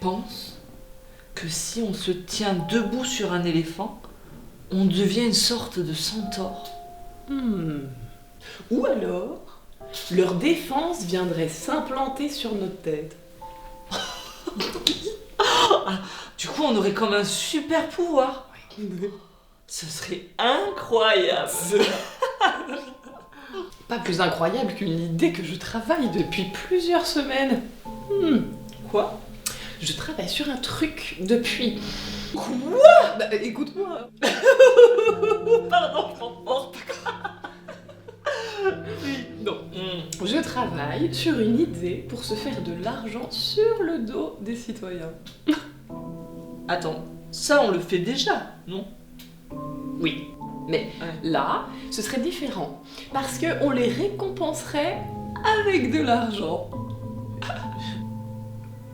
pense que si on se tient debout sur un éléphant, on devient une sorte de centaure. Ou alors, leur défense viendrait s'implanter sur notre tête. Du coup, on aurait comme un super pouvoir. Ce serait incroyable. Pas plus incroyable qu'une idée que je travaille depuis plusieurs semaines. Quoi ? Je travaille sur un truc depuis... Quoi ? Bah, écoute-moi. Pardon, je m'emporte. Oui, non. Je travaille sur une idée pour se faire de l'argent sur le dos des citoyens. Attends, ça on le fait déjà, non ? Oui, mais Ouais. là, ce serait différent. Parce qu'on les récompenserait avec de l'argent.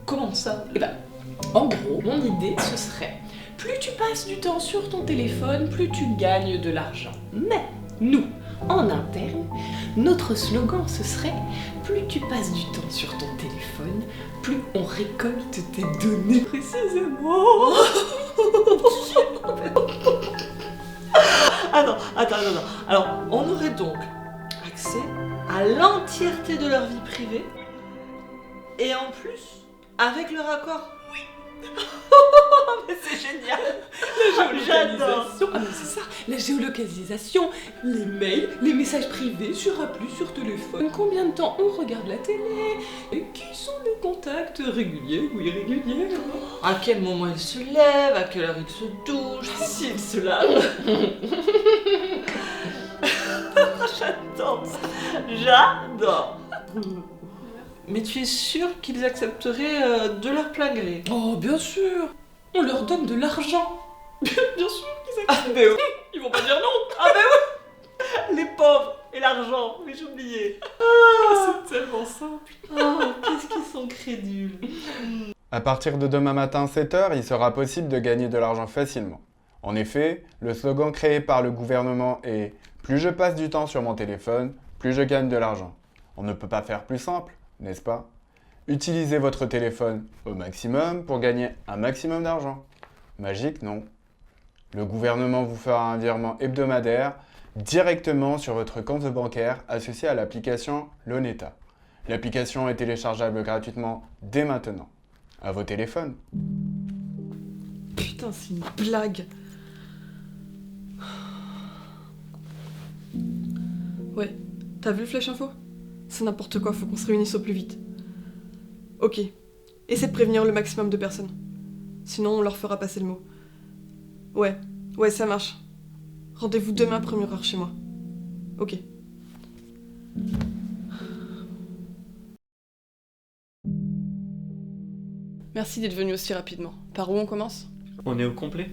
Comment ça ? Eh ben, en gros, mon idée, ce serait... Plus tu passes du temps sur ton téléphone, plus tu gagnes de l'argent. Mais nous, en interne, notre slogan, ce serait « Plus tu passes du temps sur ton téléphone, plus on récolte tes données précisément. » Attends. Alors, on aurait donc accès à l'entièreté de leur vie privée et en plus, avec leur accord. Oui. Mais c'est génial. J'adore. Ah mais c'est ça, la géolocalisation, les mails, les messages privés sur appli, sur téléphone, combien de temps on regarde la télé, et qui sont les contacts réguliers ou irréguliers. À quel moment il se lève, à quelle heure il se douche, s'il se lave. J'adore. Mais tu es sûr qu'ils accepteraient de leur plein gré ? Oh bien sûr, on leur donne de l'argent. Bien sûr qu'ils acceptent. Ah mais oui. Ils vont pas dire non. Ah mais oui. Les pauvres et l'argent, mais j'oubliais. C'est tellement simple. Oh, qu'est-ce qu'ils sont crédules. À partir de demain matin 7h, il sera possible de gagner de l'argent facilement. En effet, le slogan créé par le gouvernement est « Plus je passe du temps sur mon téléphone, plus je gagne de l'argent ». On ne peut pas faire plus simple, n'est-ce pas ? Utilisez votre téléphone au maximum pour gagner un maximum d'argent. Magique, non ? Le gouvernement vous fera un virement hebdomadaire directement sur votre compte bancaire associé à l'application Loneta. L'application est téléchargeable gratuitement dès maintenant. À vos téléphones. Putain, c'est une blague. Ouais, t'as vu le Flash Info ? C'est n'importe quoi, faut qu'on se réunisse au plus vite. Ok, essaie de prévenir le maximum de personnes. Sinon, on leur fera passer le mot. Ouais, ça marche. Rendez-vous demain, première heure chez moi. Ok. Merci d'être venu aussi rapidement. Par où on commence ? On est au complet ?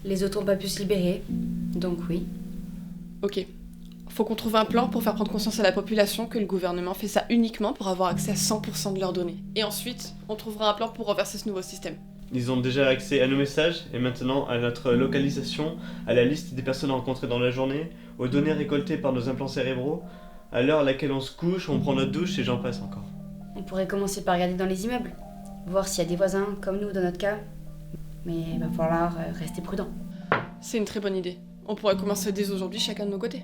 Les autres n'ont pas pu se libérer, donc oui. Ok. Faut qu'on trouve un plan pour faire prendre conscience à la population que le gouvernement fait ça uniquement pour avoir accès à 100% de leurs données. Et ensuite, on trouvera un plan pour renverser ce nouveau système. Ils ont déjà accès à nos messages et maintenant à notre localisation, à la liste des personnes rencontrées dans la journée, aux données récoltées par nos implants cérébraux, à l'heure à laquelle on se couche, on prend notre douche et j'en passe encore. On pourrait commencer par regarder dans les immeubles, voir s'il y a des voisins comme nous dans notre cas. Mais il va falloir rester prudent. C'est une très bonne idée. On pourrait commencer dès aujourd'hui chacun de nos côtés.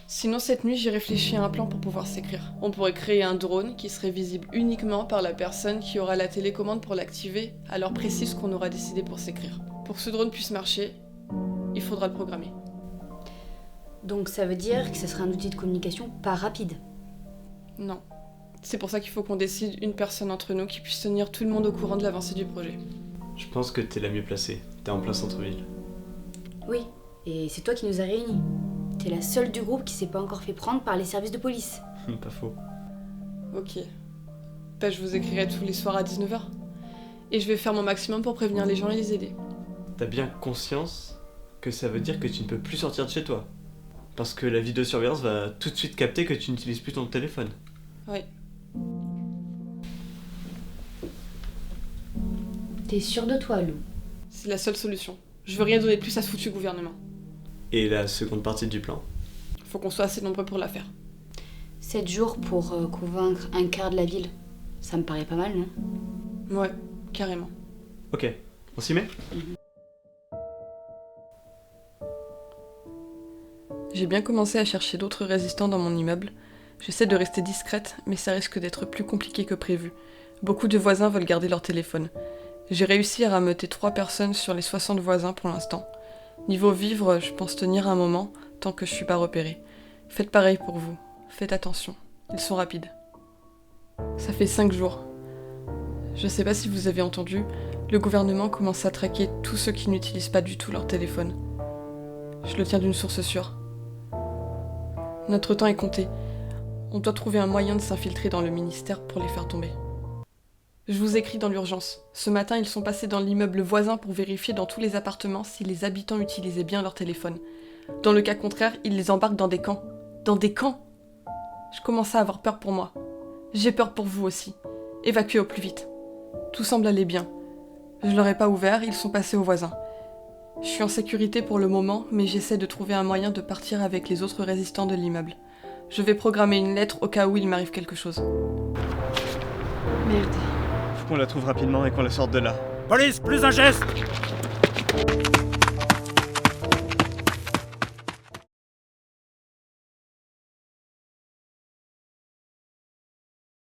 Sinon, cette nuit, j'ai réfléchi à un plan pour pouvoir s'écrire. On pourrait créer un drone qui serait visible uniquement par la personne qui aura la télécommande pour l'activer à l'heure précise qu'on aura décidé pour s'écrire. Pour que ce drone puisse marcher, il faudra le programmer. Donc ça veut dire que ce sera un outil de communication pas rapide. Non. C'est pour ça qu'il faut qu'on décide une personne entre nous qui puisse tenir tout le monde au courant de l'avancée du projet. Je pense que t'es la mieux placée, t'es en plein centre-ville. Oui, et c'est toi qui nous as réunis. T'es la seule du groupe qui s'est pas encore fait prendre par les services de police. Pas faux. Ok. Bah, je vous écrirai tous les soirs à 19h. Et je vais faire mon maximum pour prévenir les gens et les aider. T'as bien conscience que ça veut dire que tu ne peux plus sortir de chez toi. Parce que la vidéosurveillance va tout de suite capter que tu n'utilises plus ton téléphone. Oui. T'es sûre de toi, Lou? C'est la seule solution. Je veux rien donner de plus à ce foutu gouvernement. Et la seconde partie du plan. Faut qu'on soit assez nombreux pour la faire. 7 jours pour convaincre un quart de la ville. Ça me paraît pas mal, non? Ouais. carrément. Ok, on s'y met? J'ai bien commencé à chercher d'autres résistants dans mon immeuble. J'essaie de rester discrète, mais ça risque d'être plus compliqué que prévu. Beaucoup de voisins veulent garder leur téléphone. J'ai réussi à rameuter 3 personnes sur les 60 voisins pour l'instant. Niveau vivre, je pense tenir un moment, tant que je suis pas repérée. Faites pareil pour vous. Faites attention. Ils sont rapides. Ça fait 5 jours. Je sais pas si vous avez entendu, le gouvernement commence à traquer tous ceux qui n'utilisent pas du tout leur téléphone. Je le tiens d'une source sûre. Notre temps est compté. On doit trouver un moyen de s'infiltrer dans le ministère pour les faire tomber. Je vous écris dans l'urgence. Ce matin, ils sont passés dans l'immeuble voisin pour vérifier dans tous les appartements si les habitants utilisaient bien leur téléphone. Dans le cas contraire, ils les embarquent dans des camps. Dans des camps! Je commence à avoir peur pour moi. J'ai peur pour vous aussi. Évacuez au plus vite. Tout semble aller bien. Je leur ai pas ouvert, ils sont passés aux voisins. Je suis en sécurité pour le moment, mais j'essaie de trouver un moyen de partir avec les autres résistants de l'immeuble. Je vais programmer une lettre au cas où il m'arrive quelque chose. Merde. Faut qu'on la trouve rapidement et qu'on la sorte de là. Police, plus un geste!